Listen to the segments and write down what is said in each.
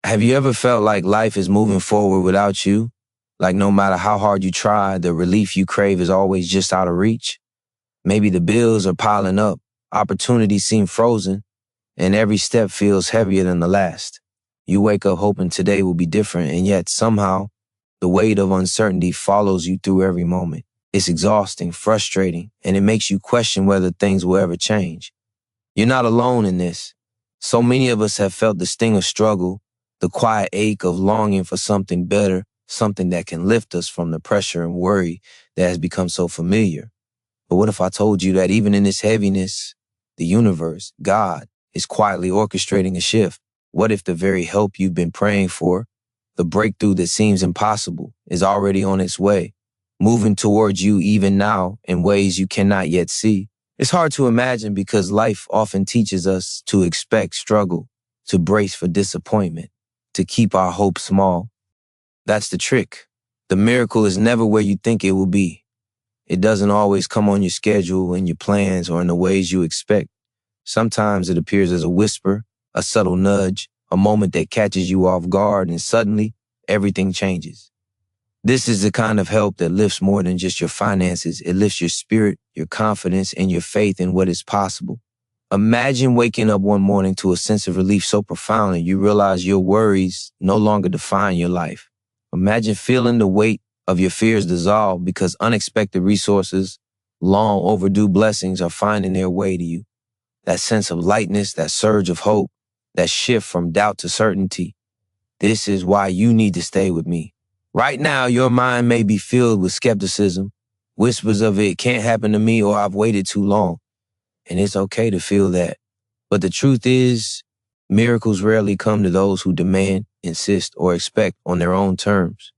Have you ever felt like life is moving forward without you? Like no matter how hard you try, the relief you crave is always just out of reach? Maybe the bills are piling up, opportunities seem frozen, and every step feels heavier than the last. You wake up hoping today will be different, and yet somehow the weight of uncertainty follows you through every moment. It's exhausting, frustrating, and it makes you question whether things will ever change. You're not alone in this. So many of us have felt the sting of struggle, the quiet ache of longing for something better, something that can lift us from the pressure and worry that has become so familiar. But what if I told you that even in this heaviness, the universe, God, is quietly orchestrating a shift? What if the very help you've been praying for, the breakthrough that seems impossible, is already on its way, moving towards you even now in ways you cannot yet see? It's hard to imagine because life often teaches us to expect struggle, to brace for disappointment, to keep our hope small. That's the trick. The miracle is never where you think it will be. It doesn't always come on your schedule, in your plans, or in the ways you expect. Sometimes it appears as a whisper, a subtle nudge, a moment that catches you off guard, and suddenly everything changes. This is the kind of help that lifts more than just your finances. It lifts your spirit, your confidence, and your faith in what is possible. Imagine waking up one morning to a sense of relief so profound that you realize your worries no longer define your life. Imagine feeling the weight of your fears dissolve because unexpected resources, long overdue blessings are finding their way to you. That sense of lightness, that surge of hope, that shift from doubt to certainty. This is why you need to stay with me. Right now, your mind may be filled with skepticism, whispers of it can't happen to me or I've waited too long. And it's okay to feel that. But the truth is, miracles rarely come to those who demand, insist, or expect on their own terms.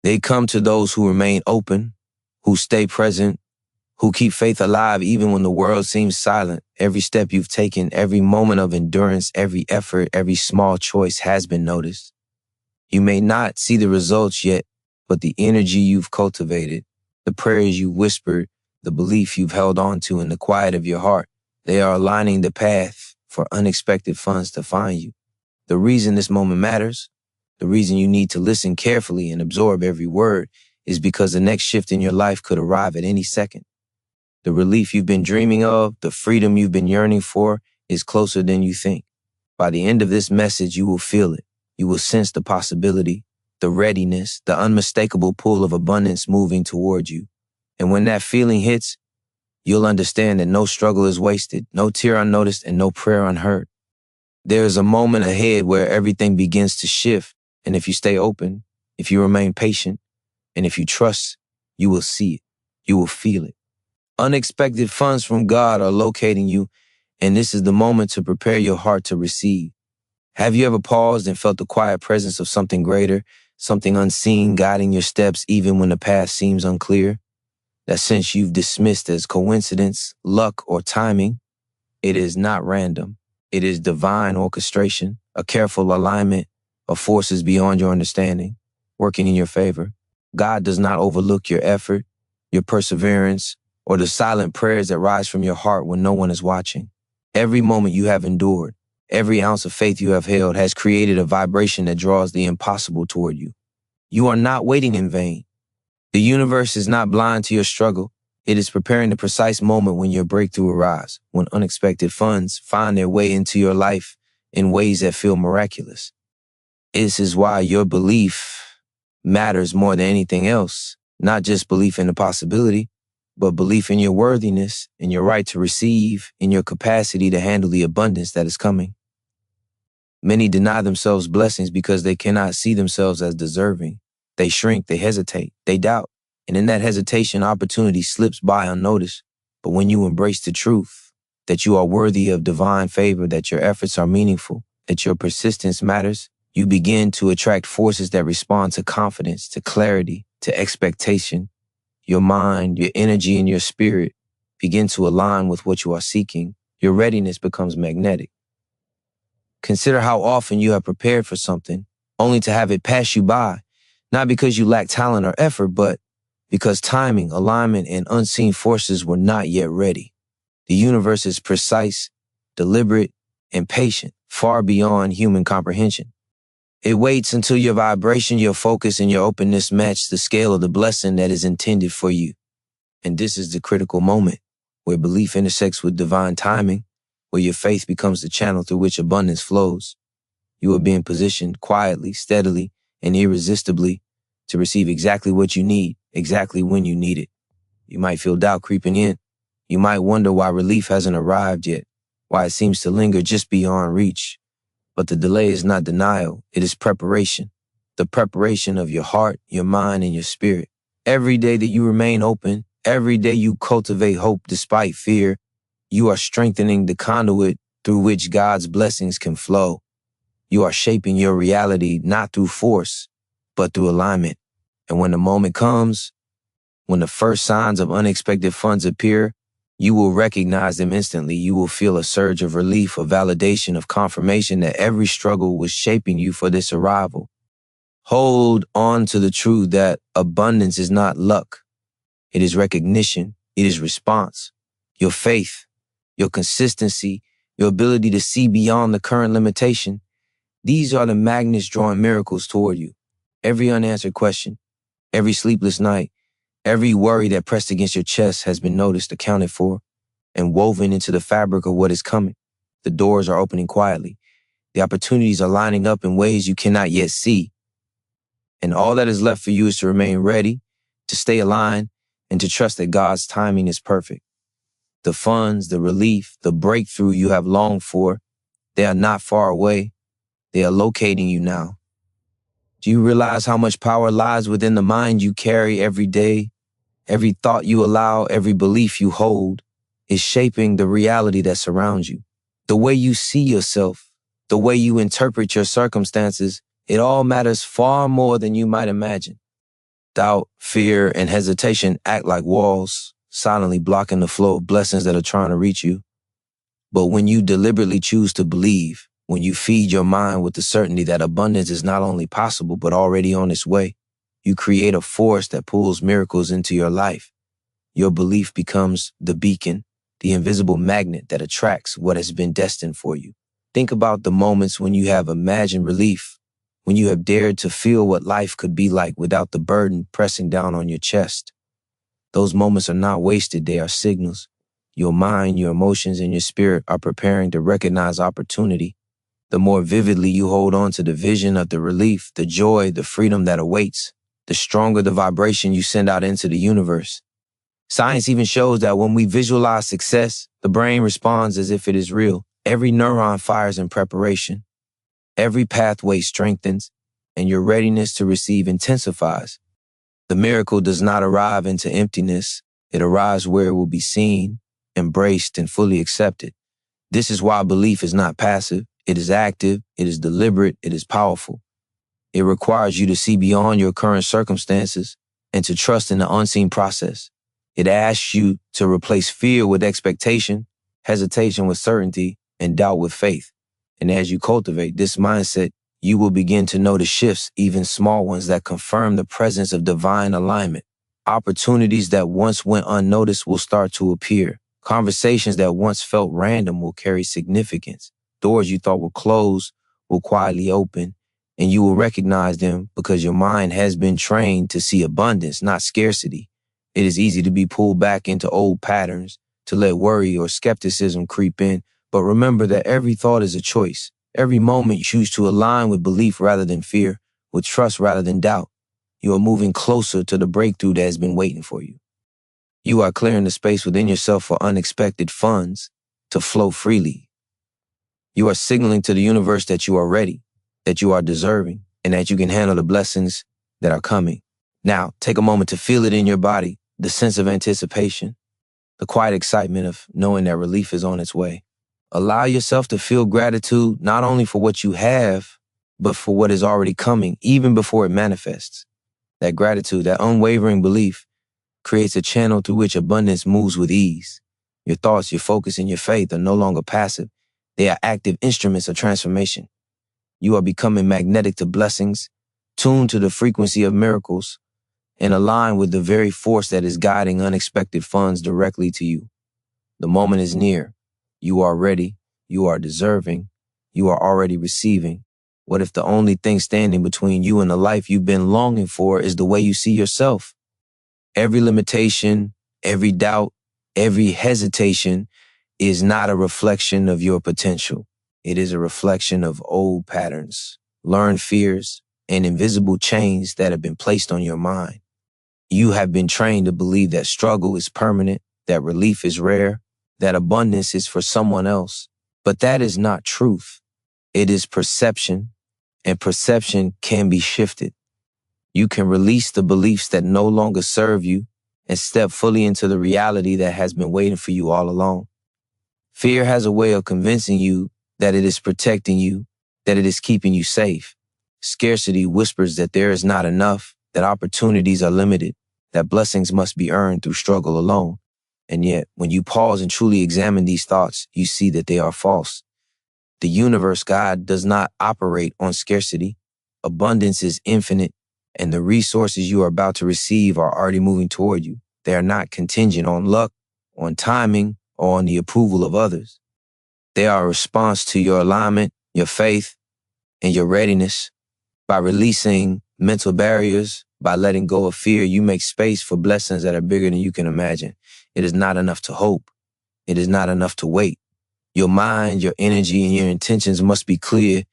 They come to those who remain open, who stay present, who keep faith alive even when the world seems silent. Every step you've taken, every moment of endurance, every effort, every small choice has been noticed. You may not see the results yet, but the energy you've cultivated, the prayers you've whispered, the belief you've held on to in the quiet of your heart, they are aligning the path for unexpected funds to find you. The reason this moment matters, the reason you need to listen carefully and absorb every word, is because the next shift in your life could arrive at any second. The relief you've been dreaming of, the freedom you've been yearning for, is closer than you think. By the end of this message, you will feel it. You will sense the possibility, the readiness, the unmistakable pull of abundance moving toward you. And when that feeling hits, you'll understand that no struggle is wasted, no tear unnoticed, and no prayer unheard. There is a moment ahead where everything begins to shift, and if you stay open, if you remain patient, and if you trust, you will see it. You will feel it. Unexpected funds from God are locating you, and this is the moment to prepare your heart to receive. Have you ever paused and felt the quiet presence of something greater, something unseen guiding your steps even when the path seems unclear? That sense you've dismissed as coincidence, luck, or timing, it is not random. It is divine orchestration, a careful alignment of forces beyond your understanding, working in your favor. God does not overlook your effort, your perseverance, or the silent prayers that rise from your heart when no one is watching. Every moment you have endured, every ounce of faith you have held has created a vibration that draws the impossible toward you. You are not waiting in vain. The universe is not blind to your struggle. It is preparing the precise moment when your breakthrough arrives, when unexpected funds find their way into your life in ways that feel miraculous. This is why your belief matters more than anything else, not just belief in the possibility, but belief in your worthiness, in your right to receive, in your capacity to handle the abundance that is coming. Many deny themselves blessings because they cannot see themselves as deserving. They shrink, they hesitate, they doubt. And in that hesitation, opportunity slips by unnoticed. But when you embrace the truth, that you are worthy of divine favor, that your efforts are meaningful, that your persistence matters, you begin to attract forces that respond to confidence, to clarity, to expectation. Your mind, your energy, and your spirit begin to align with what you are seeking. Your readiness becomes magnetic. Consider how often you have prepared for something, only to have it pass you by, not because you lack talent or effort, but because timing, alignment, and unseen forces were not yet ready. The universe is precise, deliberate, and patient, far beyond human comprehension. It waits until your vibration, your focus, and your openness match the scale of the blessing that is intended for you. And this is the critical moment where belief intersects with divine timing, where your faith becomes the channel through which abundance flows. You are being positioned quietly, steadily, and irresistibly to receive exactly what you need, exactly when you need it. You might feel doubt creeping in. You might wonder why relief hasn't arrived yet, why it seems to linger just beyond reach. But the delay is not denial, it is preparation. The preparation of your heart, your mind, and your spirit. Every day that you remain open, every day you cultivate hope despite fear, you are strengthening the conduit through which God's blessings can flow. You are shaping your reality not through force, but through alignment. And when the moment comes, when the first signs of unexpected funds appear, you will recognize them instantly. You will feel a surge of relief, of validation, of confirmation that every struggle was shaping you for this arrival. Hold on to the truth that abundance is not luck. It is recognition. It is response. Your faith, your consistency, your ability to see beyond the current limitation. These are the magnets drawing miracles toward you. Every unanswered question, every sleepless night, every worry that pressed against your chest has been noticed, accounted for, and woven into the fabric of what is coming. The doors are opening quietly. The opportunities are lining up in ways you cannot yet see. And all that is left for you is to remain ready, to stay aligned, and to trust that God's timing is perfect. The funds, the relief, the breakthrough you have longed for, they are not far away. They are locating you now. Do you realize how much power lies within the mind you carry every day? Every thought you allow, every belief you hold is shaping the reality that surrounds you. The way you see yourself, the way you interpret your circumstances, it all matters far more than you might imagine. Doubt, fear, and hesitation act like walls, silently blocking the flow of blessings that are trying to reach you. But when you deliberately choose to believe, when you feed your mind with the certainty that abundance is not only possible but already on its way, you create a force that pulls miracles into your life. Your belief becomes the beacon, the invisible magnet that attracts what has been destined for you. Think about the moments when you have imagined relief, when you have dared to feel what life could be like without the burden pressing down on your chest. Those moments are not wasted, they are signals. Your mind, your emotions, and your spirit are preparing to recognize opportunity. The more vividly you hold on to the vision of the relief, the joy, the freedom that awaits, the stronger the vibration you send out into the universe. Science even shows that when we visualize success, the brain responds as if it is real. Every neuron fires in preparation. Every pathway strengthens, and your readiness to receive intensifies. The miracle does not arrive into emptiness. It arrives where it will be seen, embraced, and fully accepted. This is why belief is not passive. It is active, it is deliberate, it is powerful. It requires you to see beyond your current circumstances and to trust in the unseen process. It asks you to replace fear with expectation, hesitation with certainty, and doubt with faith. And as you cultivate this mindset, you will begin to notice shifts, even small ones, that confirm the presence of divine alignment. Opportunities that once went unnoticed will start to appear. Conversations that once felt random will carry significance. Doors you thought were closed will quietly open, and you will recognize them because your mind has been trained to see abundance, not scarcity. It is easy to be pulled back into old patterns, to let worry or skepticism creep in, but remember that every thought is a choice. Every moment you choose to align with belief rather than fear, with trust rather than doubt, you are moving closer to the breakthrough that has been waiting for you. You are clearing the space within yourself for unexpected funds to flow freely. You are signaling to the universe that you are ready, that you are deserving, and that you can handle the blessings that are coming. Now, take a moment to feel it in your body, the sense of anticipation, the quiet excitement of knowing that relief is on its way. Allow yourself to feel gratitude not only for what you have, but for what is already coming, even before it manifests. That gratitude, that unwavering belief, creates a channel through which abundance moves with ease. Your thoughts, your focus, and your faith are no longer passive. They are active instruments of transformation. You are becoming magnetic to blessings, tuned to the frequency of miracles, and aligned with the very force that is guiding unexpected funds directly to you. The moment is near. You are ready. You are deserving. You are already receiving. What if the only thing standing between you and the life you've been longing for is the way you see yourself? Every limitation, every doubt, every hesitation is not a reflection of your potential. It is a reflection of old patterns, learned fears, and invisible chains that have been placed on your mind. You have been trained to believe that struggle is permanent, that relief is rare, that abundance is for someone else. But that is not truth. It is perception, and perception can be shifted. You can release the beliefs that no longer serve you and step fully into the reality that has been waiting for you all along. Fear has a way of convincing you that it is protecting you, that it is keeping you safe. Scarcity whispers that there is not enough, that opportunities are limited, that blessings must be earned through struggle alone. And yet, when you pause and truly examine these thoughts, you see that they are false. The universe, God, does not operate on scarcity. Abundance is infinite, and the resources you are about to receive are already moving toward you. They are not contingent on luck, on timing, or on the approval of others. They are a response to your alignment, your faith, and your readiness. By releasing mental barriers, by letting go of fear, you make space for blessings that are bigger than you can imagine. It is not enough to hope. It is not enough to wait. Your mind, your energy, and your intentions must be clear.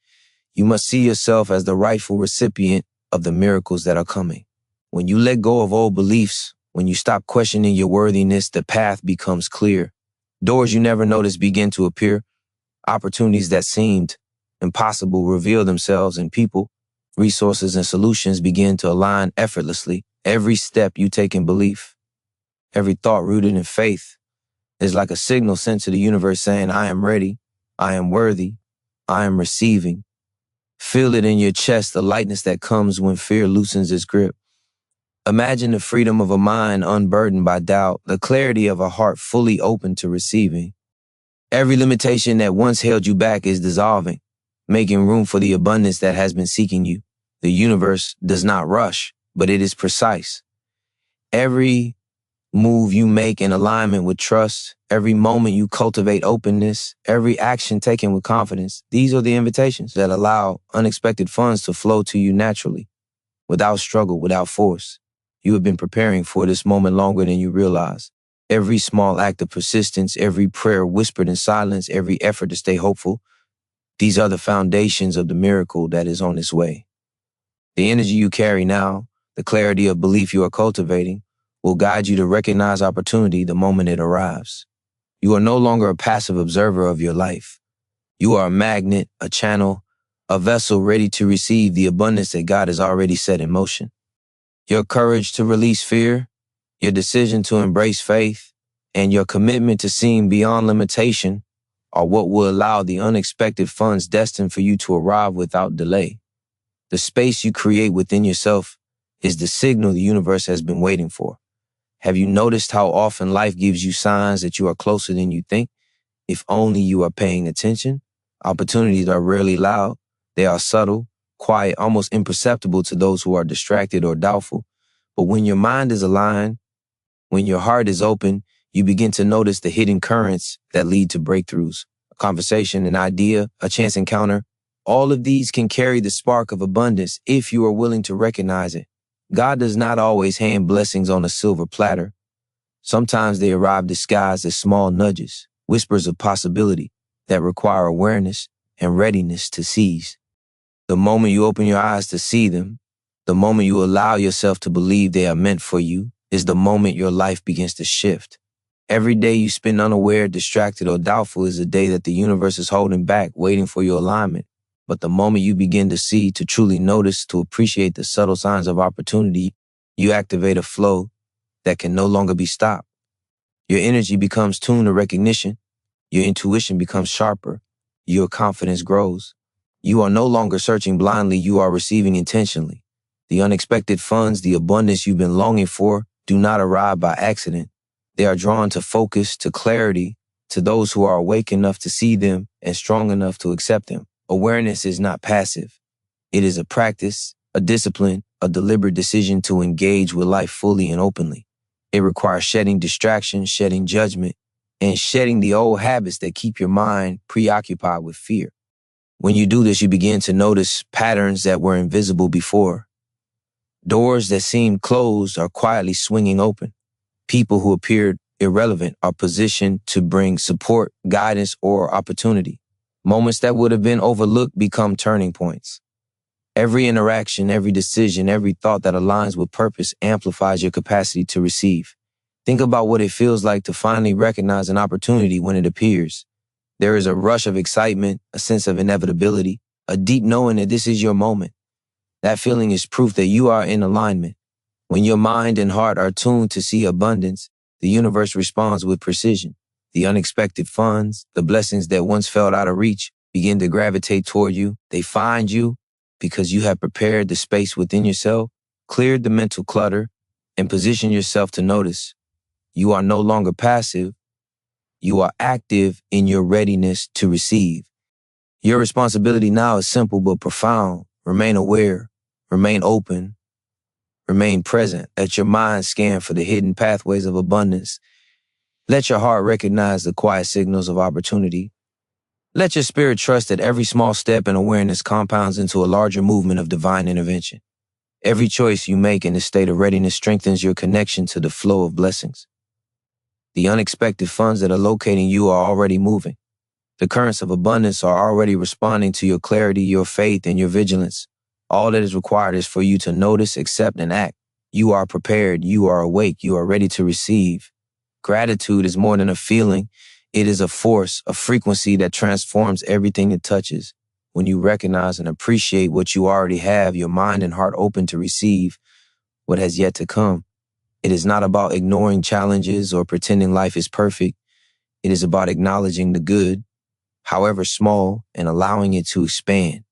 You must see yourself as the rightful recipient of the miracles that are coming. When you let go of old beliefs, when you stop questioning your worthiness, the path becomes clear. Doors you never noticed begin to appear. Opportunities that seemed impossible reveal themselves, and people, resources, and solutions begin to align effortlessly. Every step you take in belief, every thought rooted in faith, is like a signal sent to the universe saying, I am ready, I am worthy, I am receiving. Feel it in your chest, the lightness that comes when fear loosens its grip. Imagine the freedom of a mind unburdened by doubt, the clarity of a heart fully open to receiving. Every limitation that once held you back is dissolving, making room for the abundance that has been seeking you. The universe does not rush, but it is precise. Every move you make in alignment with trust, every moment you cultivate openness, every action taken with confidence, these are the invitations that allow unexpected funds to flow to you naturally, without struggle, without force. You have been preparing for this moment longer than you realize. Every small act of persistence, every prayer whispered in silence, every effort to stay hopeful, these are the foundations of the miracle that is on its way. The energy you carry now, the clarity of belief you are cultivating, will guide you to recognize opportunity the moment it arrives. You are no longer a passive observer of your life. You are a magnet, a channel, a vessel ready to receive the abundance that God has already set in motion. Your courage to release fear, your decision to embrace faith, and your commitment to seeing beyond limitation are what will allow the unexpected funds destined for you to arrive without delay. The space you create within yourself is the signal the universe has been waiting for. Have you noticed how often life gives you signs that you are closer than you think? If only you are paying attention. Opportunities are rarely loud. They are subtle, quiet, almost imperceptible to those who are distracted or doubtful. But when your mind is aligned, when your heart is open, you begin to notice the hidden currents that lead to breakthroughs. A conversation, an idea, a chance encounter. All of these can carry the spark of abundance if you are willing to recognize it. God does not always hand blessings on a silver platter. Sometimes they arrive disguised as small nudges, whispers of possibility that require awareness and readiness to seize. The moment you open your eyes to see them, the moment you allow yourself to believe they are meant for you, is the moment your life begins to shift. Every day you spend unaware, distracted, or doubtful is a day that the universe is holding back, waiting for your alignment. But the moment you begin to see, to truly notice, to appreciate the subtle signs of opportunity, you activate a flow that can no longer be stopped. Your energy becomes tuned to recognition. Your intuition becomes sharper. Your confidence grows. You are no longer searching blindly, you are receiving intentionally. The unexpected funds, the abundance you've been longing for, do not arrive by accident. They are drawn to focus, to clarity, to those who are awake enough to see them and strong enough to accept them. Awareness is not passive. It is a practice, a discipline, a deliberate decision to engage with life fully and openly. It requires shedding distraction, shedding judgment, and shedding the old habits that keep your mind preoccupied with fear. When you do this, you begin to notice patterns that were invisible before. Doors that seemed closed are quietly swinging open. People who appeared irrelevant are positioned to bring support, guidance, or opportunity. Moments that would have been overlooked become turning points. Every interaction, every decision, every thought that aligns with purpose amplifies your capacity to receive. Think about what it feels like to finally recognize an opportunity when it appears. There is a rush of excitement, a sense of inevitability, a deep knowing that this is your moment. That feeling is proof that you are in alignment. When your mind and heart are tuned to see abundance, the universe responds with precision. The unexpected funds, the blessings that once felt out of reach, begin to gravitate toward you. They find you because you have prepared the space within yourself, cleared the mental clutter, and positioned yourself to notice. You are no longer passive. You are active in your readiness to receive. Your responsibility now is simple but profound. Remain aware, remain open, remain present. Let your mind scan for the hidden pathways of abundance. Let your heart recognize the quiet signals of opportunity. Let your spirit trust that every small step in awareness compounds into a larger movement of divine intervention. Every choice you make in this state of readiness strengthens your connection to the flow of blessings. The unexpected funds that are locating you are already moving. The currents of abundance are already responding to your clarity, your faith, and your vigilance. All that is required is for you to notice, accept, and act. You are prepared, you are awake, you are ready to receive. Gratitude is more than a feeling. It is a force, a frequency that transforms everything it touches. When you recognize and appreciate what you already have, your mind and heart open to receive what has yet to come. It is not about ignoring challenges or pretending life is perfect. It is about acknowledging the good, however small, and allowing it to expand.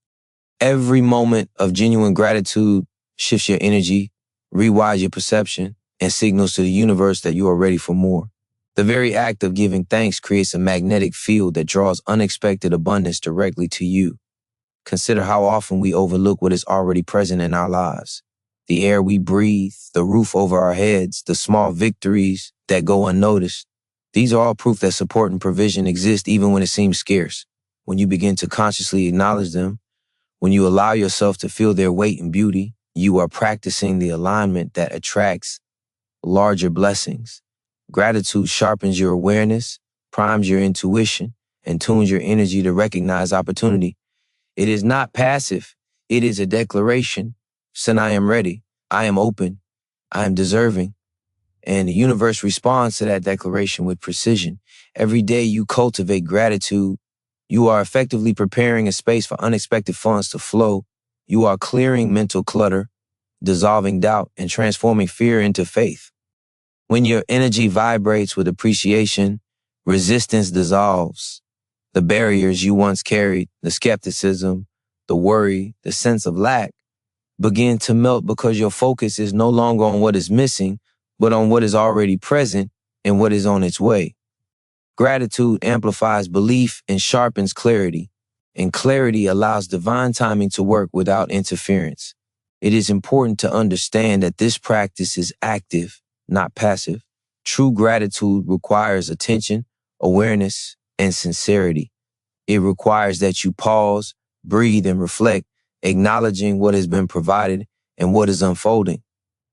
Every moment of genuine gratitude shifts your energy, rewires your perception, and signals to the universe that you are ready for more. The very act of giving thanks creates a magnetic field that draws unexpected abundance directly to you. Consider how often we overlook what is already present in our lives. The air we breathe, the roof over our heads, the small victories that go unnoticed. These are all proof that support and provision exist even when it seems scarce. When you begin to consciously acknowledge them, when you allow yourself to feel their weight and beauty, you are practicing the alignment that attracts larger blessings. Gratitude sharpens your awareness, primes your intuition, and tunes your energy to recognize opportunity. It is not passive. It is a declaration. Saying, I am ready. I am open. I am deserving. And the universe responds to that declaration with precision. Every day you cultivate gratitude, you are effectively preparing a space for unexpected funds to flow. You are clearing mental clutter, dissolving doubt, and transforming fear into faith. When your energy vibrates with appreciation, resistance dissolves. The barriers you once carried, the skepticism, the worry, the sense of lack, begin to melt because your focus is no longer on what is missing, but on what is already present and what is on its way. Gratitude amplifies belief and sharpens clarity, and clarity allows divine timing to work without interference. It is important to understand that this practice is active, not passive. True gratitude requires attention, awareness, and sincerity. It requires that you pause, breathe, and reflect, acknowledging what has been provided and what is unfolding.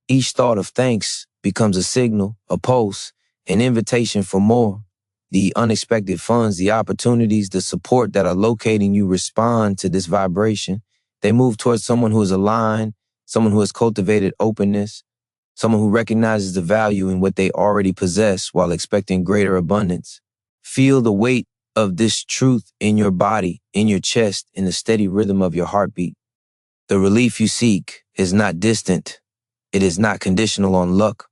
Each thought of thanks becomes a signal, a pulse, an invitation for more. The unexpected funds, the opportunities, the support that are locating you respond to this vibration. They move towards someone who is aligned, someone who has cultivated openness, someone who recognizes the value in what they already possess while expecting greater abundance. Feel the weight of this truth in your body, in your chest, in the steady rhythm of your heartbeat. The relief you seek is not distant. It is not conditional on luck,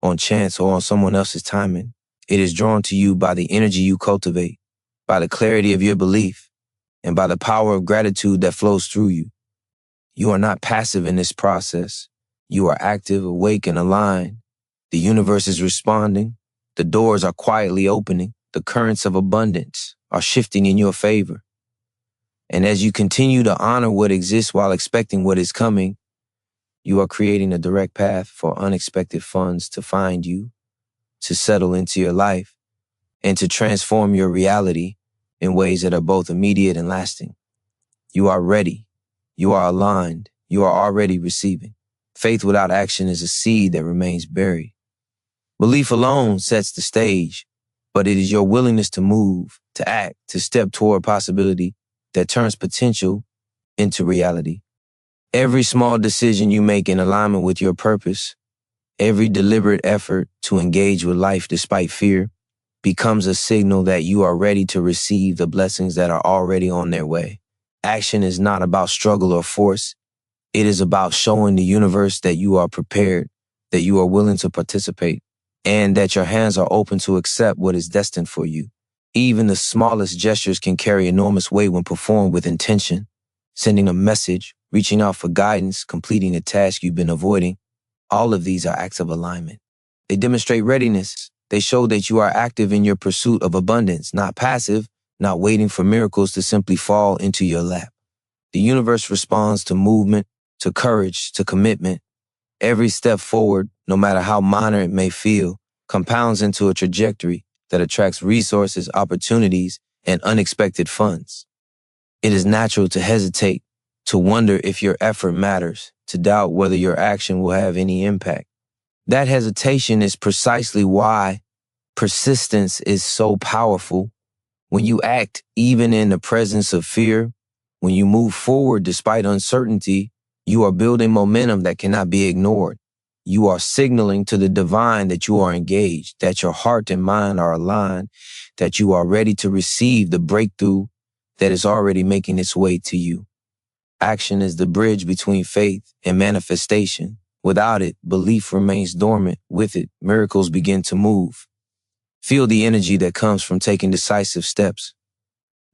on chance, or on someone else's timing. It is drawn to you by the energy you cultivate, by the clarity of your belief, and by the power of gratitude that flows through you. You are not passive in this process. You are active, awake, and aligned. The universe is responding. The doors are quietly opening. The currents of abundance are shifting in your favor. And as you continue to honor what exists while expecting what is coming, you are creating a direct path for unexpected funds to find you, to settle into your life, and to transform your reality in ways that are both immediate and lasting. You are ready. You are aligned. You are already receiving. Faith without action is a seed that remains buried. Belief alone sets the stage, but it is your willingness to move, to act, to step toward possibility that turns potential into reality. Every small decision you make in alignment with your purpose, every deliberate effort to engage with life despite fear, becomes a signal that you are ready to receive the blessings that are already on their way. Action is not about struggle or force. It is about showing the universe that you are prepared, that you are willing to participate, and that your hands are open to accept what is destined for you. Even the smallest gestures can carry enormous weight when performed with intention. Sending a message, reaching out for guidance, completing a task you've been avoiding. All of these are acts of alignment. They demonstrate readiness. They show that you are active in your pursuit of abundance, not passive, not waiting for miracles to simply fall into your lap. The universe responds to movement, to courage, to commitment. Every step forward, no matter how minor it may feel, compounds into a trajectory that attracts resources, opportunities, and unexpected funds. It is natural to hesitate, to wonder if your effort matters, to doubt whether your action will have any impact. That hesitation is precisely why persistence is so powerful. When you act even in the presence of fear, when you move forward despite uncertainty, you are building momentum that cannot be ignored. You are signaling to the divine that you are engaged, that your heart and mind are aligned, that you are ready to receive the breakthrough that is already making its way to you. Action is the bridge between faith and manifestation. Without it, belief remains dormant. With it, miracles begin to move. Feel the energy that comes from taking decisive steps.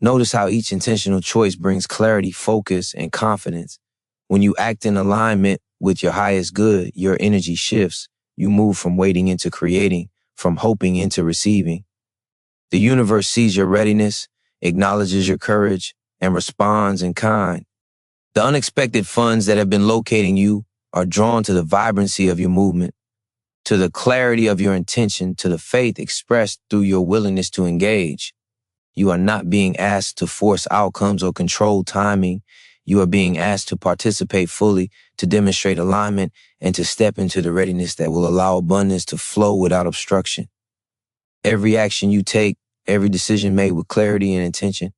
Notice how each intentional choice brings clarity, focus, and confidence. When you act in alignment with your highest good, your energy shifts. You move from waiting into creating, from hoping into receiving. The universe sees your readiness, acknowledges your courage, and responds in kind. The unexpected funds that have been locating you are drawn to the vibrancy of your movement, to the clarity of your intention, to the faith expressed through your willingness to engage. You are not being asked to force outcomes or control timing. You are being asked to participate fully, to demonstrate alignment, and to step into the readiness that will allow abundance to flow without obstruction. Every action you take, every decision made with clarity and intention,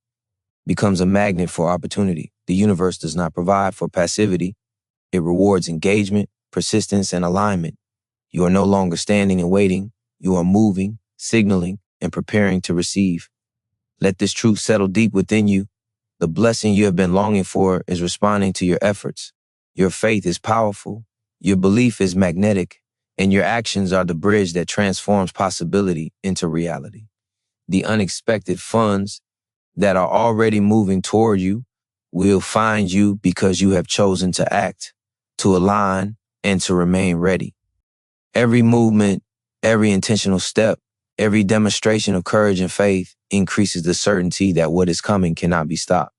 becomes a magnet for opportunity. The universe does not provide for passivity. It rewards engagement, persistence, and alignment. You are no longer standing and waiting. You are moving, signaling, and preparing to receive. Let this truth settle deep within you. The blessing you have been longing for is responding to your efforts. Your faith is powerful. Your belief is magnetic. And your actions are the bridge that transforms possibility into reality. The unexpected funds that are already moving toward you will find you because you have chosen to act, to align, and to remain ready. Every movement, every intentional step, every demonstration of courage and faith increases the certainty that what is coming cannot be stopped.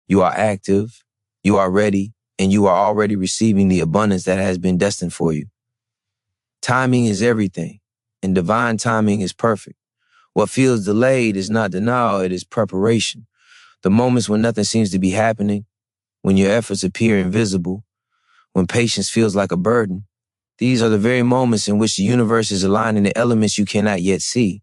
You are active, you are ready, and you are already receiving the abundance that has been destined for you. Timing is everything, and divine timing is perfect. What feels delayed is not denial, it is preparation. The moments when nothing seems to be happening, when your efforts appear invisible, when patience feels like a burden, these are the very moments in which the universe is aligning the elements you cannot yet see.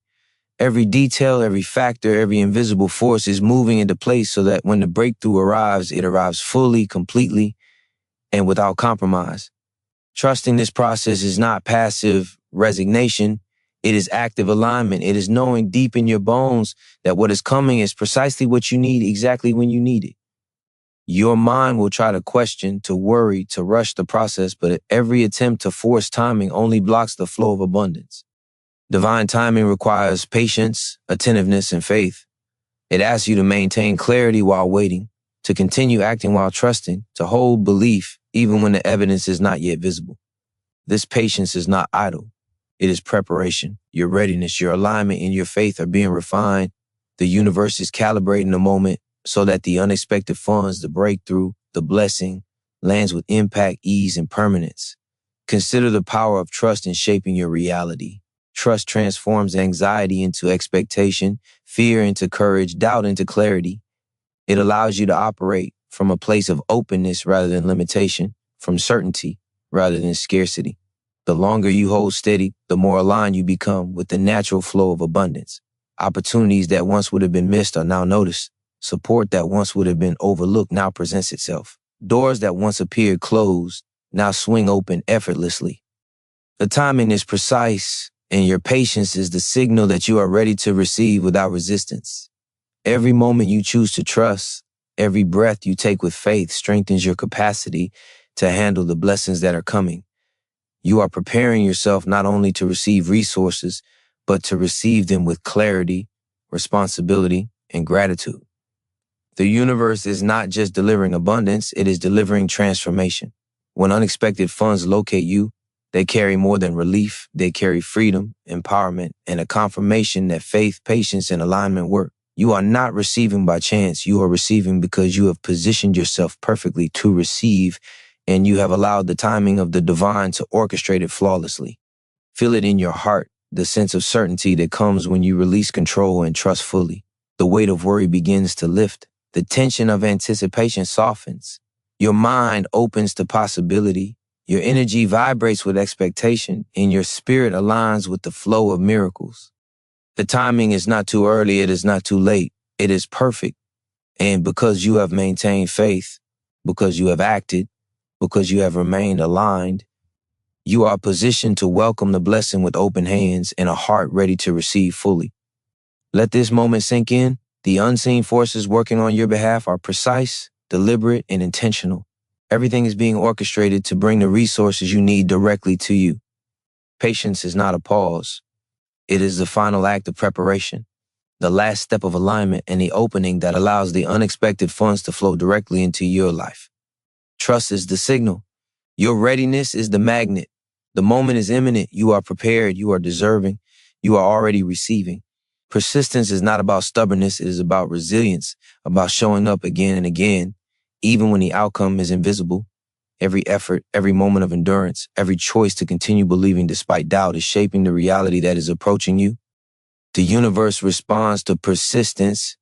Every detail, every factor, every invisible force is moving into place so that when the breakthrough arrives, it arrives fully, completely, and without compromise. Trusting this process is not passive resignation. It is active alignment. It is knowing deep in your bones that what is coming is precisely what you need exactly when you need it. Your mind will try to question, to worry, to rush the process, but every attempt to force timing only blocks the flow of abundance. Divine timing requires patience, attentiveness, and faith. It asks you to maintain clarity while waiting, to continue acting while trusting, to hold belief even when the evidence is not yet visible. This patience is not idle. It is preparation. Your readiness, your alignment, and your faith are being refined. The universe is calibrating the moment so that the unexpected funds, the breakthrough, the blessing, lands with impact, ease, and permanence. Consider the power of trust in shaping your reality. Trust transforms anxiety into expectation, fear into courage, doubt into clarity. It allows you to operate from a place of openness rather than limitation, from certainty rather than scarcity. The longer you hold steady, the more aligned you become with the natural flow of abundance. Opportunities that once would have been missed are now noticed. Support that once would have been overlooked now presents itself. Doors that once appeared closed now swing open effortlessly. The timing is precise, and your patience is the signal that you are ready to receive without resistance. Every moment you choose to trust, every breath you take with faith strengthens your capacity to handle the blessings that are coming. You are preparing yourself not only to receive resources, but to receive them with clarity, responsibility, and gratitude. The universe is not just delivering abundance, it is delivering transformation. When unexpected funds locate you, they carry more than relief, they carry freedom, empowerment, and a confirmation that faith, patience, and alignment work. You are not receiving by chance, you are receiving because you have positioned yourself perfectly to receive, and you have allowed the timing of the divine to orchestrate it flawlessly. Feel it in your heart, the sense of certainty that comes when you release control and trust fully. The weight of worry begins to lift. The tension of anticipation softens. Your mind opens to possibility. Your energy vibrates with expectation, and your spirit aligns with the flow of miracles. The timing is not too early, it is not too late. It is perfect. And because you have maintained faith, because you have acted, because you have remained aligned, you are positioned to welcome the blessing with open hands and a heart ready to receive fully. Let this moment sink in. The unseen forces working on your behalf are precise, deliberate, and intentional. Everything is being orchestrated to bring the resources you need directly to you. Patience is not a pause. It is the final act of preparation, the last step of alignment, and the opening that allows the unexpected funds to flow directly into your life. Trust is the signal. Your readiness is the magnet. The moment is imminent. You are prepared. You are deserving. You are already receiving. Persistence is not about stubbornness. It is about resilience, about showing up again and again, even when the outcome is invisible. Every effort, every moment of endurance, every choice to continue believing despite doubt is shaping the reality that is approaching you. The universe responds to persistence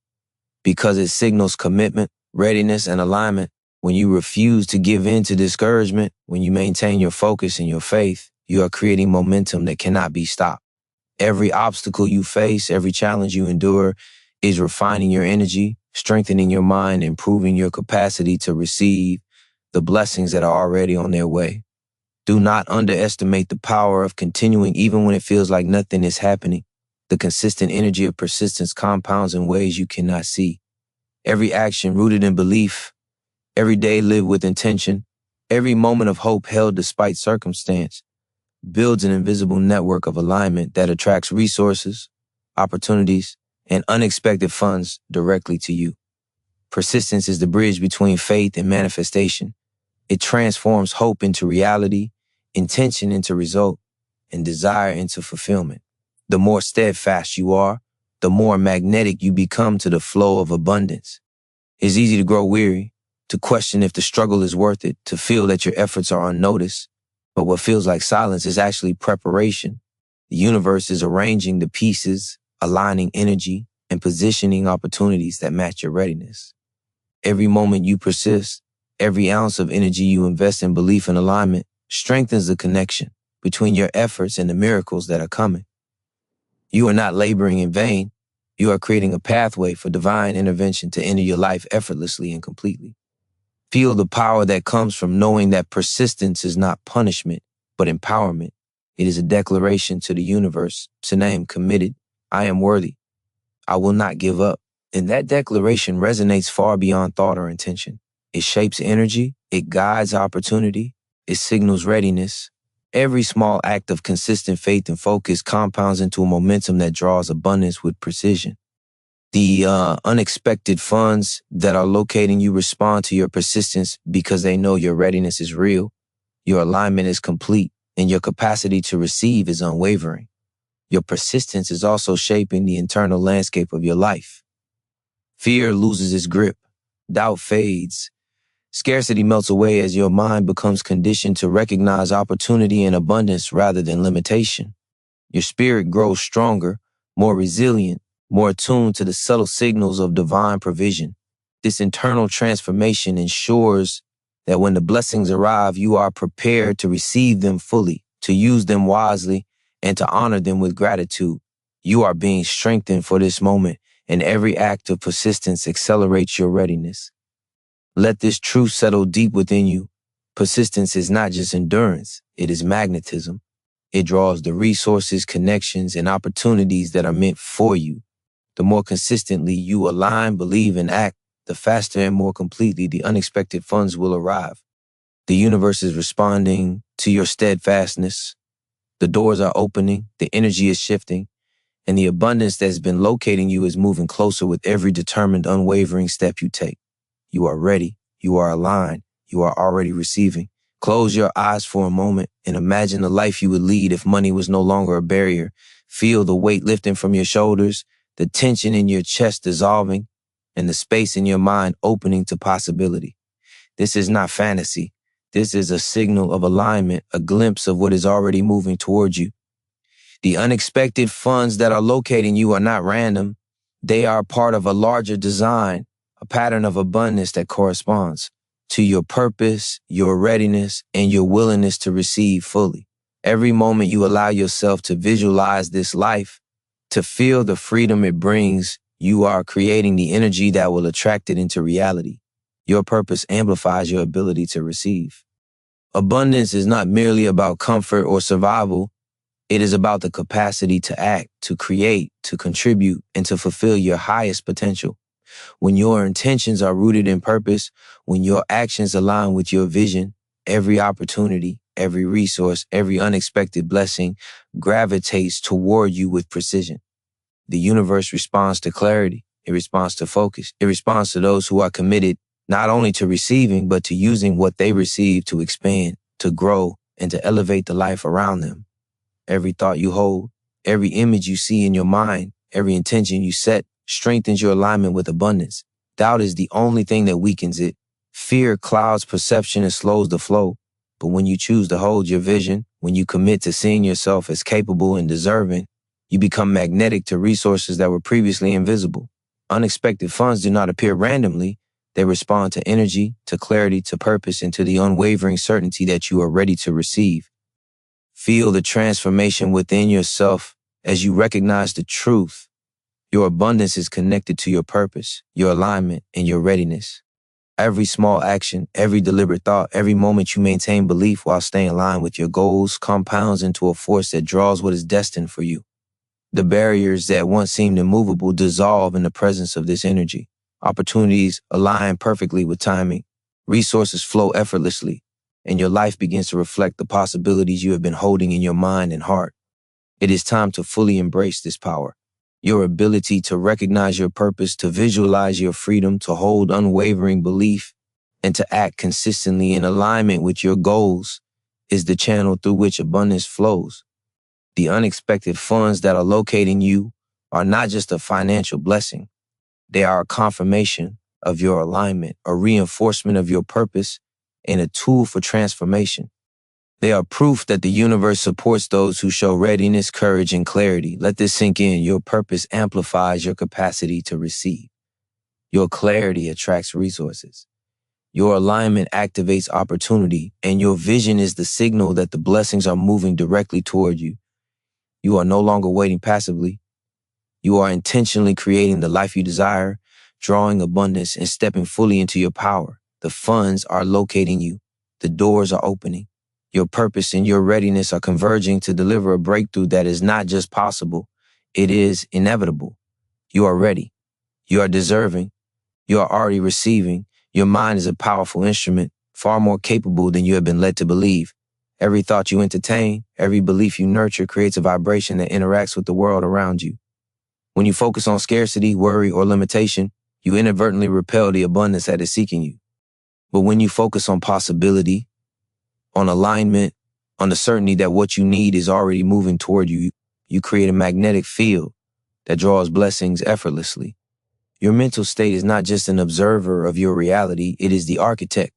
because it signals commitment, readiness, and alignment. When you refuse to give in to discouragement, when you maintain your focus and your faith, you are creating momentum that cannot be stopped. Every obstacle you face, every challenge you endure is refining your energy, strengthening your mind, improving your capacity to receive the blessings that are already on their way. Do not underestimate the power of continuing even when it feels like nothing is happening. The consistent energy of persistence compounds in ways you cannot see. Every action rooted in belief, every day lived with intention, every moment of hope held despite circumstance, builds an invisible network of alignment that attracts resources, opportunities, and unexpected funds directly to you. Persistence is the bridge between faith and manifestation. It transforms hope into reality, intention into result, and desire into fulfillment. The more steadfast you are, the more magnetic you become to the flow of abundance. It's easy to grow weary, to question if the struggle is worth it, to feel that your efforts are unnoticed. But what feels like silence is actually preparation. The universe is arranging the pieces, aligning energy, and positioning opportunities that match your readiness. Every moment you persist, every ounce of energy you invest in belief and alignment strengthens the connection between your efforts and the miracles that are coming. You are not laboring in vain. You are creating a pathway for divine intervention to enter your life effortlessly and completely. Feel the power that comes from knowing that persistence is not punishment, but empowerment. It is a declaration to the universe. Saying, I am committed. I am worthy. I will not give up. And that declaration resonates far beyond thought or intention. It shapes energy. It guides opportunity. It signals readiness. Every small act of consistent faith and focus compounds into a momentum that draws abundance with precision. The unexpected funds that are locating you respond to your persistence because they know your readiness is real, your alignment is complete, and your capacity to receive is unwavering. Your persistence is also shaping the internal landscape of your life. Fear loses its grip. Doubt fades. Scarcity melts away as your mind becomes conditioned to recognize opportunity and abundance rather than limitation. Your spirit grows stronger, more resilient, more attuned to the subtle signals of divine provision. This internal transformation ensures that when the blessings arrive, you are prepared to receive them fully, to use them wisely, and to honor them with gratitude. You are being strengthened for this moment, and every act of persistence accelerates your readiness. Let this truth settle deep within you. Persistence is not just endurance, it is magnetism. It draws the resources, connections, and opportunities that are meant for you. The more consistently you align, believe, and act, the faster and more completely the unexpected funds will arrive. The universe is responding to your steadfastness. The doors are opening, the energy is shifting, and the abundance that's been locating you is moving closer with every determined, unwavering step you take. You are ready. You are aligned. You are already receiving. Close your eyes for a moment and imagine the life you would lead if money was no longer a barrier. Feel the weight lifting from your shoulders, the tension in your chest dissolving, and the space in your mind opening to possibility. This is not fantasy. This is a signal of alignment, a glimpse of what is already moving towards you. The unexpected funds that are locating you are not random. They are part of a larger design, a pattern of abundance that corresponds to your purpose, your readiness, and your willingness to receive fully. Every moment you allow yourself to visualize this life, to feel the freedom it brings, you are creating the energy that will attract it into reality. Your purpose amplifies your ability to receive. Abundance is not merely about comfort or survival. It is about the capacity to act, to create, to contribute, and to fulfill your highest potential. When your intentions are rooted in purpose, when your actions align with your vision, every opportunity, every resource, every unexpected blessing gravitates toward you with precision. The universe responds to clarity. It responds to focus. It responds to those who are committed not only to receiving, but to using what they receive to expand, to grow, and to elevate the life around them. Every thought you hold, every image you see in your mind, every intention you set strengthens your alignment with abundance. Doubt is the only thing that weakens it. Fear clouds perception and slows the flow. But when you choose to hold your vision, when you commit to seeing yourself as capable and deserving, you become magnetic to resources that were previously invisible. Unexpected funds do not appear randomly. They respond to energy, to clarity, to purpose, and to the unwavering certainty that you are ready to receive. Feel the transformation within yourself as you recognize the truth. Your abundance is connected to your purpose, your alignment, and your readiness. Every small action, every deliberate thought, every moment you maintain belief while staying aligned with your goals compounds into a force that draws what is destined for you. The barriers that once seemed immovable dissolve in the presence of this energy. Opportunities align perfectly with timing. Resources flow effortlessly, and your life begins to reflect the possibilities you have been holding in your mind and heart. It is time to fully embrace this power. Your ability to recognize your purpose, to visualize your freedom, to hold unwavering belief, and to act consistently in alignment with your goals is the channel through which abundance flows. The unexpected funds that are locating you are not just a financial blessing. They are a confirmation of your alignment, a reinforcement of your purpose, and a tool for transformation. They are proof that the universe supports those who show readiness, courage, and clarity. Let this sink in. Your purpose amplifies your capacity to receive. Your clarity attracts resources. Your alignment activates opportunity, and your vision is the signal that the blessings are moving directly toward you. You are no longer waiting passively. You are intentionally creating the life you desire, drawing abundance, and stepping fully into your power. The funds are locating you. The doors are opening. Your purpose and your readiness are converging to deliver a breakthrough that is not just possible, it is inevitable. You are ready. You are deserving. You are already receiving. Your mind is a powerful instrument, far more capable than you have been led to believe. Every thought you entertain, every belief you nurture creates a vibration that interacts with the world around you. When you focus on scarcity, worry, or limitation, you inadvertently repel the abundance that is seeking you. But when you focus on possibility, on alignment, on the certainty that what you need is already moving toward you, you create a magnetic field that draws blessings effortlessly. Your mental state is not just an observer of your reality, it is the architect.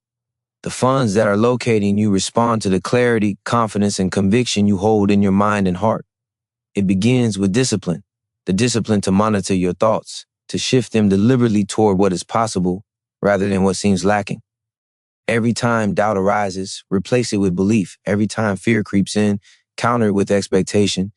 The funds that are locating you respond to the clarity, confidence, and conviction you hold in your mind and heart. It begins with discipline, the discipline to monitor your thoughts, to shift them deliberately toward what is possible, rather than what seems lacking. Every time doubt arises, replace it with belief. Every time fear creeps in, counter it with expectation.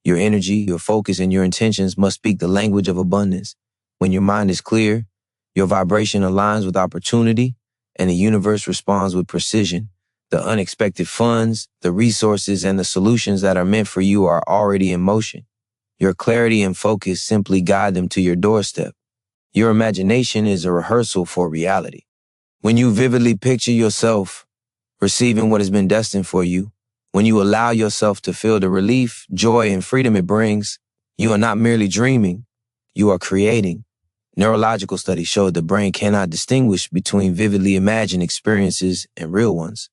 Your energy, your focus, and your intentions must speak the language of abundance. When your mind is clear, your vibration aligns with opportunity, and the universe responds with precision. The unexpected funds, the resources, and the solutions that are meant for you are already in motion. Your clarity and focus simply guide them to your doorstep. Your imagination is a rehearsal for reality. When you vividly picture yourself receiving what has been destined for you, when you allow yourself to feel the relief, joy, and freedom it brings, you are not merely dreaming, you are creating. Neurological studies show the brain cannot distinguish between vividly imagined experiences and real ones.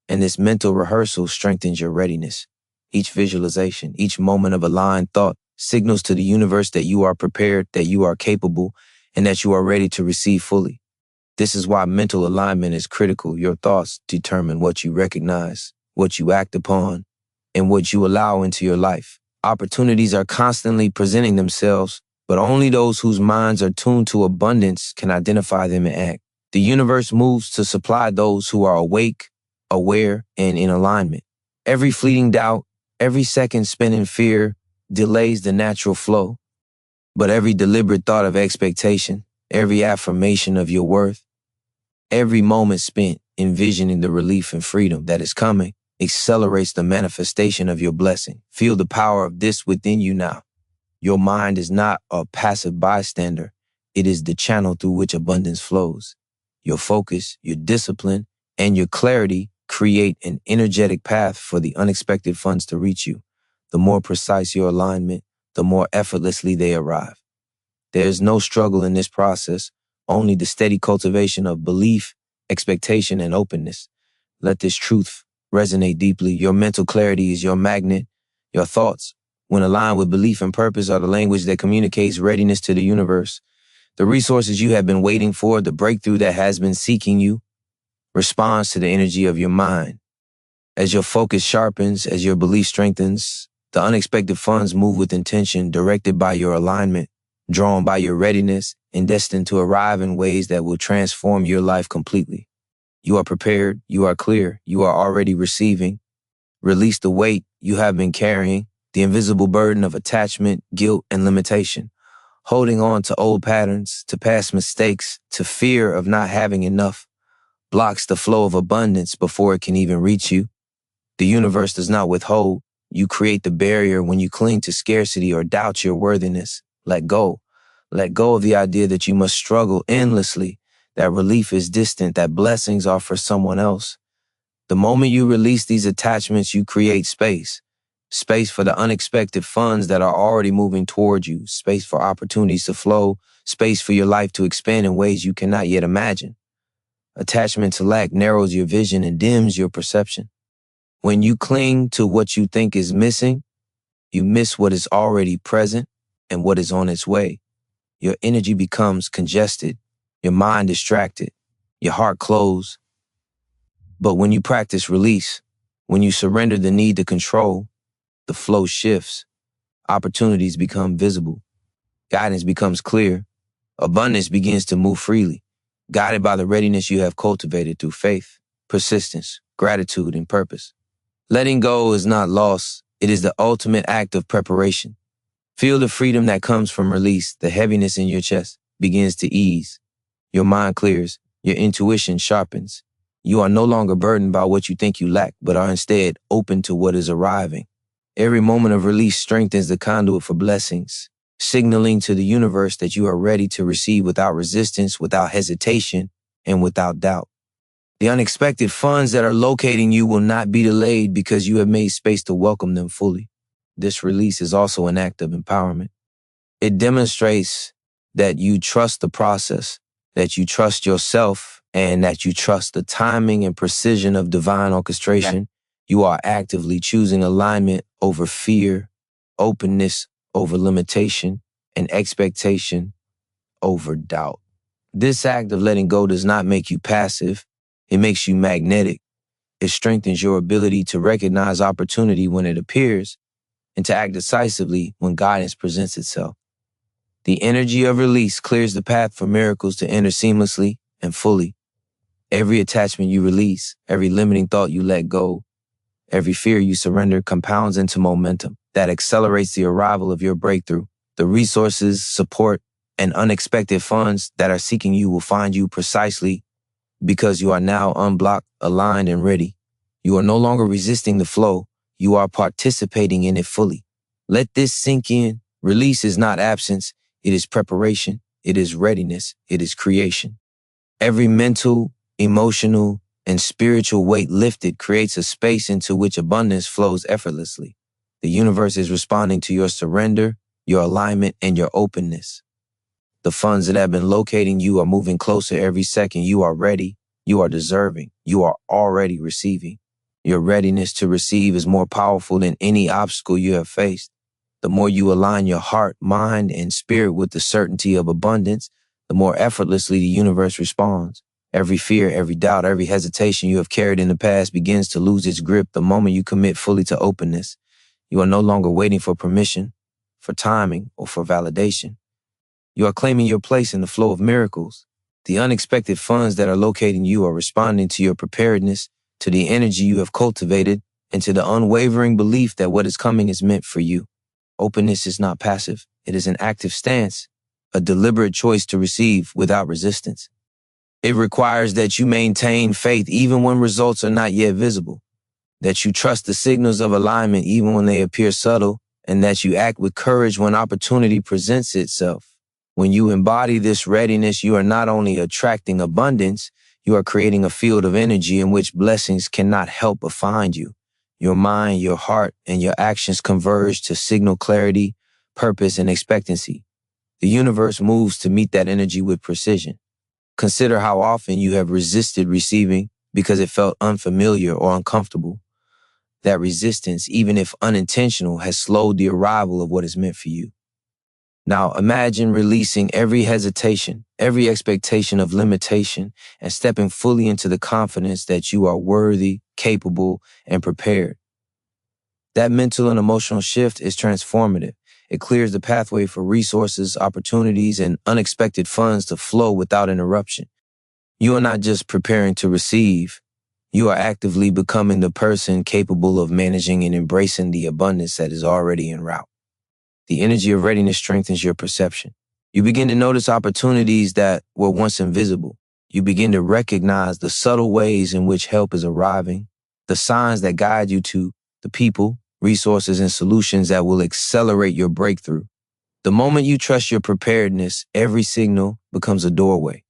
And this mental rehearsal strengthens your readiness. Each visualization, each moment of aligned thought signals to the universe that you are prepared, that you are capable, and that you are ready to receive fully. This is why mental alignment is critical. Your thoughts determine what you recognize, what you act upon, and what you allow into your life. Opportunities are constantly presenting themselves, but only those whose minds are tuned to abundance can identify them and act. The universe moves to supply those who are awake, aware, and in alignment. Every fleeting doubt, every second spent in fear delays the natural flow. But every deliberate thought of expectation, every affirmation of your worth, every moment spent envisioning the relief and freedom that is coming accelerates the manifestation of your blessing. Feel the power of this within you now. Your mind is not a passive bystander. It is the channel through which abundance flows. Your focus, your discipline, and your clarity create an energetic path for the unexpected funds to reach you. The more precise your alignment, the more effortlessly they arrive. There is no struggle in this process, only the steady cultivation of belief, expectation, and openness. Let this truth resonate deeply. Your mental clarity is your magnet. Your thoughts, when aligned with belief and purpose, are the language that communicates readiness to the universe. The resources you have been waiting for, the breakthrough that has been seeking you, responds to the energy of your mind. As your focus sharpens, as your belief strengthens, the unexpected funds move with intention, directed by your alignment, drawn by your readiness, and destined to arrive in ways that will transform your life completely. You are prepared, you are clear, you are already receiving. Release the weight you have been carrying, the invisible burden of attachment, guilt, and limitation. Holding on to old patterns, to past mistakes, to fear of not having enough, blocks the flow of abundance before it can even reach you. The universe does not withhold. You create the barrier when you cling to scarcity or doubt your worthiness. Let go. Let go of the idea that you must struggle endlessly, that relief is distant, that blessings are for someone else. The moment you release these attachments, you create space. Space for the unexpected funds that are already moving toward you. Space for opportunities to flow. Space for your life to expand in ways you cannot yet imagine. Attachment to lack narrows your vision and dims your perception. When you cling to what you think is missing, you miss what is already present and what is on its way. Your energy becomes congested, your mind distracted, your heart closed. But when you practice release, when you surrender the need to control, the flow shifts, opportunities become visible, guidance becomes clear, abundance begins to move freely, guided by the readiness you have cultivated through faith, persistence, gratitude, and purpose. Letting go is not loss, it is the ultimate act of preparation. Feel the freedom that comes from release. The heaviness in your chest begins to ease. Your mind clears, your intuition sharpens. You are no longer burdened by what you think you lack, but are instead open to what is arriving. Every moment of release strengthens the conduit for blessings, signaling to the universe that you are ready to receive without resistance, without hesitation, and without doubt. The unexpected funds that are locating you will not be delayed because you have made space to welcome them fully. This release is also an act of empowerment. It demonstrates that you trust the process, that you trust yourself, and that you trust the timing and precision of divine orchestration. You are actively choosing alignment over fear, openness over limitation, and expectation over doubt. This act of letting go does not make you passive. It makes you magnetic. It strengthens your ability to recognize opportunity when it appears and to act decisively when guidance presents itself. The energy of release clears the path for miracles to enter seamlessly, and fully. Every attachment you release, every limiting thought you let go, every fear you surrender compounds into momentum that accelerates the arrival of your breakthrough. The resources, support, and unexpected funds that are seeking you will find you precisely because you are now unblocked, aligned, and ready. You are no longer resisting the flow. You are participating in it fully. Let this sink in. Release is not absence. It is preparation. It is readiness. It is creation. Every mental, emotional, and spiritual weight lifted creates a space into which abundance flows effortlessly. The universe is responding to your surrender, your alignment, and your openness. The funds that have been locating you are moving closer every second. You are ready. You are deserving. You are already receiving. Your readiness to receive is more powerful than any obstacle you have faced. The more you align your heart, mind, and spirit with the certainty of abundance, the more effortlessly the universe responds. Every fear, every doubt, every hesitation you have carried in the past begins to lose its grip the moment you commit fully to openness. You are no longer waiting for permission, for timing, or for validation. You are claiming your place in the flow of miracles. The unexpected funds that are locating you are responding to your preparedness, to the energy you have cultivated, and to the unwavering belief that what is coming is meant for you. Openness is not passive. It is an active stance, a deliberate choice to receive without resistance. It requires that you maintain faith even when results are not yet visible, that you trust the signals of alignment even when they appear subtle, and that you act with courage when opportunity presents itself. When you embody this readiness, you are not only attracting abundance, you are creating a field of energy in which blessings cannot help but find you. Your mind, your heart, and your actions converge to signal clarity, purpose, and expectancy. The universe moves to meet that energy with precision. Consider how often you have resisted receiving because it felt unfamiliar or uncomfortable. That resistance, even if unintentional, has slowed the arrival of what is meant for you. Now imagine releasing every hesitation, every expectation of limitation, and stepping fully into the confidence that you are worthy, capable, and prepared. That mental and emotional shift is transformative. It clears the pathway for resources, opportunities, and unexpected funds to flow without interruption. You are not just preparing to receive, you are actively becoming the person capable of managing and embracing the abundance that is already en route. The energy of readiness strengthens your perception. You begin to notice opportunities that were once invisible. You begin to recognize the subtle ways in which help is arriving, the signs that guide you to the people, resources, and solutions that will accelerate your breakthrough. The moment you trust your preparedness, every signal becomes a doorway.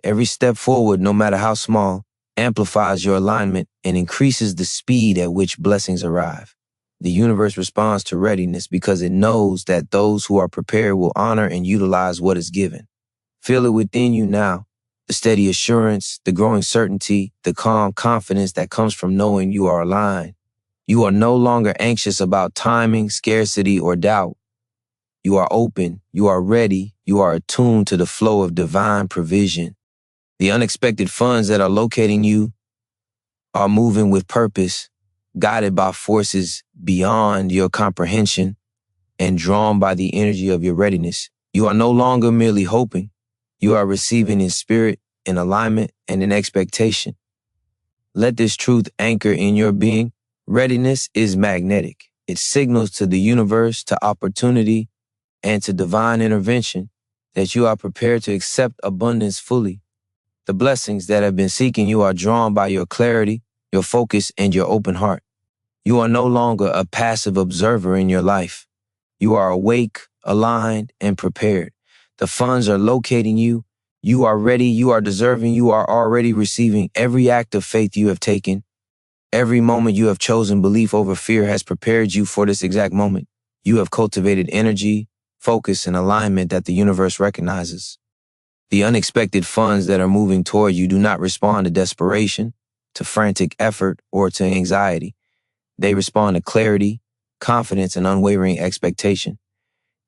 Every step forward, no matter how small, amplifies your alignment and increases the speed at which blessings arrive. The universe responds to readiness because it knows that those who are prepared will honor and utilize what is given. Feel it within you now, the steady assurance, the growing certainty, the calm confidence that comes from knowing you are aligned. You are no longer anxious about timing, scarcity, or doubt. You are open, you are ready, you are attuned to the flow of divine provision. The unexpected funds that are locating you are moving with purpose, guided by forces beyond your comprehension and drawn by the energy of your readiness. You are no longer merely hoping. You are receiving in spirit, in alignment, and in expectation. Let this truth anchor in your being. Readiness is magnetic. It signals to the universe, to opportunity, and to divine intervention that you are prepared to accept abundance fully. The blessings that have been seeking you are drawn by your clarity, your focus, and your open heart. You are no longer a passive observer in your life. You are awake, aligned, and prepared. The funds are locating you. You are ready. You are deserving. You are already receiving. Every act of faith you have taken, every moment you have chosen belief over fear has prepared you for this exact moment. You have cultivated energy, focus, and alignment that the universe recognizes. The unexpected funds that are moving toward you do not respond to desperation, to frantic effort, or to anxiety. They respond to clarity, confidence, and unwavering expectation.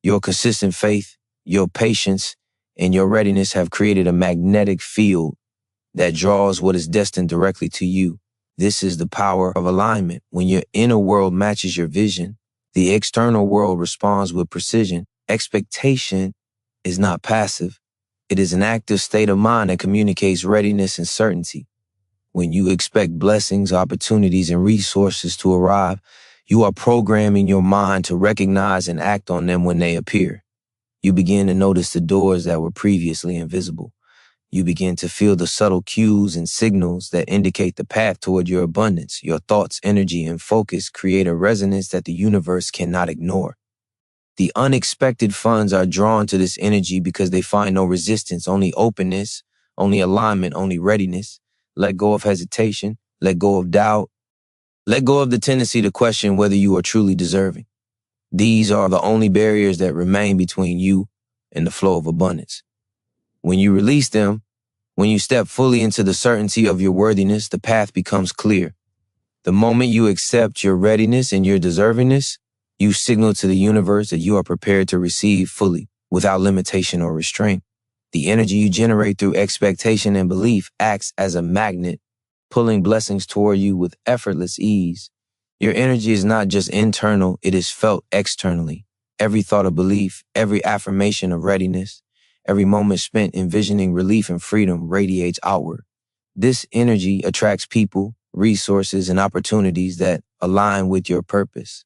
Your consistent faith, your patience, and your readiness have created a magnetic field that draws what is destined directly to you. This is the power of alignment. When your inner world matches your vision, the external world responds with precision. Expectation is not passive. It is an active state of mind that communicates readiness and certainty. When you expect blessings, opportunities, and resources to arrive, you are programming your mind to recognize and act on them when they appear. You begin to notice the doors that were previously invisible. You begin to feel the subtle cues and signals that indicate the path toward your abundance. Your thoughts, energy, and focus create a resonance that the universe cannot ignore. The unexpected funds are drawn to this energy because they find no resistance, only openness, only alignment, only readiness. Let go of hesitation, let go of doubt, let go of the tendency to question whether you are truly deserving. These are the only barriers that remain between you and the flow of abundance. When you release them, when you step fully into the certainty of your worthiness, the path becomes clear. The moment you accept your readiness and your deservingness, you signal to the universe that you are prepared to receive fully, without limitation or restraint. The energy you generate through expectation and belief acts as a magnet, pulling blessings toward you with effortless ease. Your energy is not just internal, it is felt externally. Every thought of belief, every affirmation of readiness, every moment spent envisioning relief and freedom radiates outward. This energy attracts people, resources, and opportunities that align with your purpose.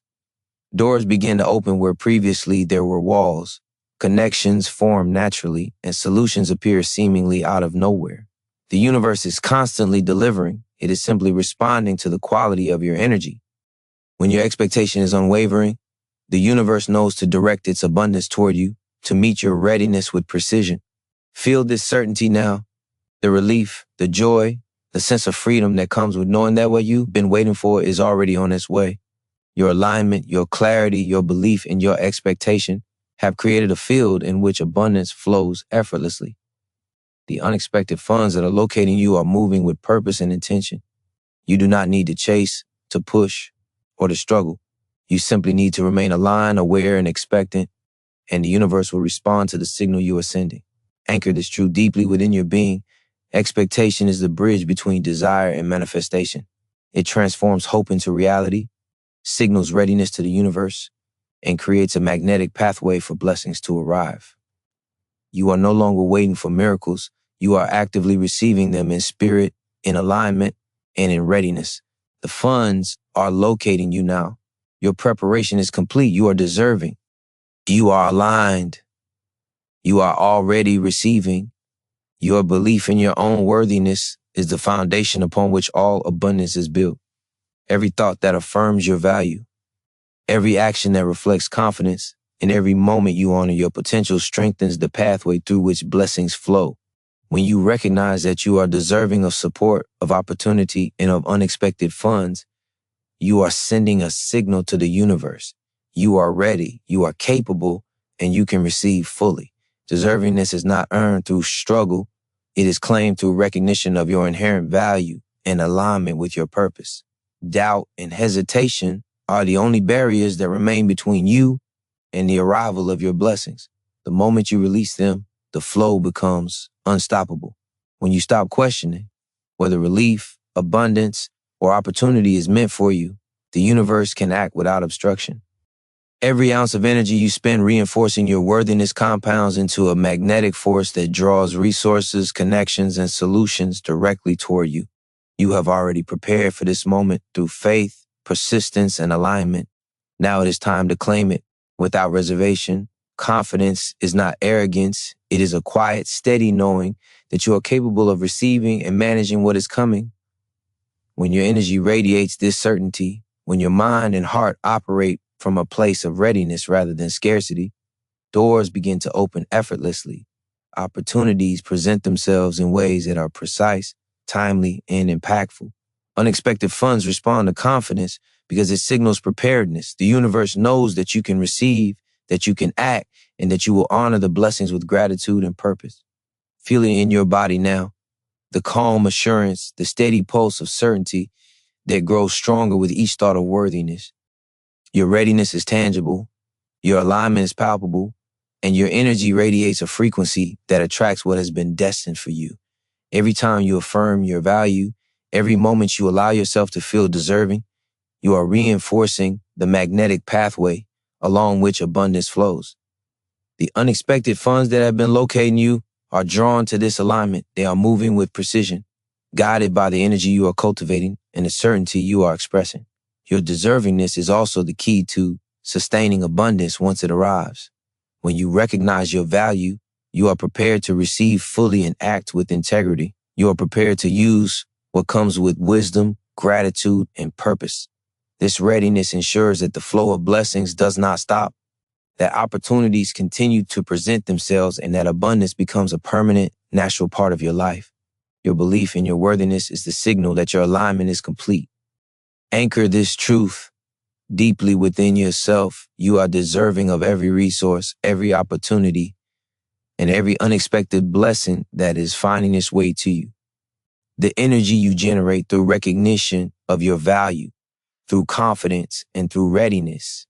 Doors begin to open where previously there were walls. Connections form naturally, and solutions appear seemingly out of nowhere. The universe is constantly delivering. It is simply responding to the quality of your energy. When your expectation is unwavering, the universe knows to direct its abundance toward you, to meet your readiness with precision. Feel this certainty now. The relief, the joy, the sense of freedom that comes with knowing that what you've been waiting for is already on its way. Your alignment, your clarity, your belief, and your expectation have created a field in which abundance flows effortlessly. The unexpected funds that are locating you are moving with purpose and intention. You do not need to chase, to push, or to struggle. You simply need to remain aligned, aware, and expectant, and the universe will respond to the signal you are sending. Anchor this truth deeply within your being. Expectation is the bridge between desire and manifestation. It transforms hope into reality, signals readiness to the universe, and creates a magnetic pathway for blessings to arrive. You are no longer waiting for miracles. You are actively receiving them in spirit, in alignment, and in readiness. The funds are locating you now. Your preparation is complete. You are deserving. You are aligned. You are already receiving. Your belief in your own worthiness is the foundation upon which all abundance is built. Every thought that affirms your value, every action that reflects confidence, and every moment you honor your potential strengthens the pathway through which blessings flow. When you recognize that you are deserving of support, of opportunity, and of unexpected funds, you are sending a signal to the universe. You are ready, you are capable, and you can receive fully. Deservingness is not earned through struggle. It is claimed through recognition of your inherent value and alignment with your purpose. Doubt and hesitation are the only barriers that remain between you and the arrival of your blessings. The moment you release them, the flow becomes unstoppable. When you stop questioning whether relief, abundance, or opportunity is meant for you, the universe can act without obstruction. Every ounce of energy you spend reinforcing your worthiness compounds into a magnetic force that draws resources, connections, and solutions directly toward you. You have already prepared for this moment through faith, persistence, and alignment. Now it is time to claim it without reservation. Confidence is not arrogance. It is a quiet, steady knowing that you are capable of receiving and managing what is coming. When your energy radiates this certainty, when your mind and heart operate from a place of readiness rather than scarcity, doors begin to open effortlessly. Opportunities present themselves in ways that are precise, timely, and impactful. Unexpected funds respond to confidence because it signals preparedness. The universe knows that you can receive, that you can act, and that you will honor the blessings with gratitude and purpose. Feel it in your body now. The calm assurance, the steady pulse of certainty that grows stronger with each thought of worthiness. Your readiness is tangible, your alignment is palpable, and your energy radiates a frequency that attracts what has been destined for you. Every time you affirm your value, every moment you allow yourself to feel deserving, you are reinforcing the magnetic pathway along which abundance flows. The unexpected funds that have been locating you are drawn to this alignment. They are moving with precision, guided by the energy you are cultivating and the certainty you are expressing. Your deservingness is also the key to sustaining abundance once it arrives. When you recognize your value, you are prepared to receive fully and act with integrity. You are prepared to use what comes with wisdom, gratitude, and purpose. This readiness ensures that the flow of blessings does not stop, that opportunities continue to present themselves, and that abundance becomes a permanent, natural part of your life. Your belief in your worthiness is the signal that your alignment is complete. Anchor this truth deeply within yourself. You are deserving of every resource, every opportunity, and every unexpected blessing that is finding its way to you. The energy you generate through recognition of your value, through confidence, and through readiness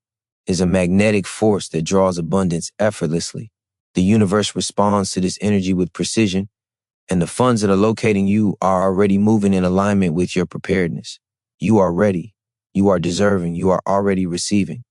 is a magnetic force that draws abundance effortlessly. The universe responds to this energy with precision, and the funds that are locating you are already moving in alignment with your preparedness. You are ready. You are deserving. You are already receiving.